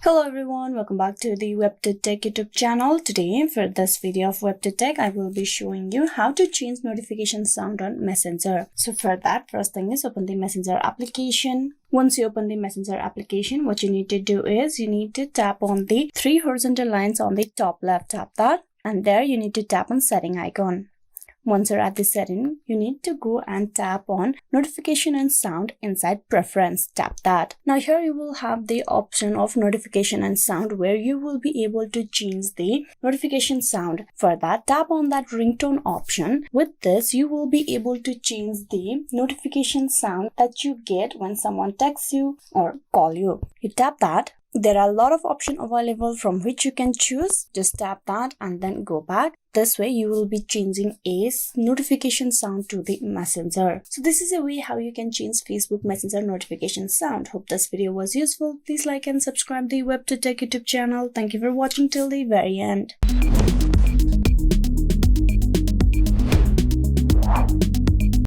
Hello everyone, welcome back to the WebToTech YouTube channel. Today for this video of WebToTech, I will be showing you how to change notification sound on Messenger. So for that, first thing is open the Messenger application. Once you open the Messenger application, what you need to do is you need to tap on the three horizontal lines on the top left. Tap that, and there you need to tap on setting icon. Once you're at the setting, you need to go and tap on notification and sound inside preference. Tap that. Now here you will have the option of notification and sound where you will be able to change the notification sound. For that, tap on that ringtone option. With this, you will be able to change the notification sound that you get when someone texts you or call you. You tap that. There are a lot of options available from which you can choose. Just tap that and then go back. This way you will be changing a notification sound to the Messenger. So this is a way how you can change Facebook Messenger notification sound. Hope this video was useful. Please like and subscribe the WebToTech YouTube channel. Thank you for watching till the very end.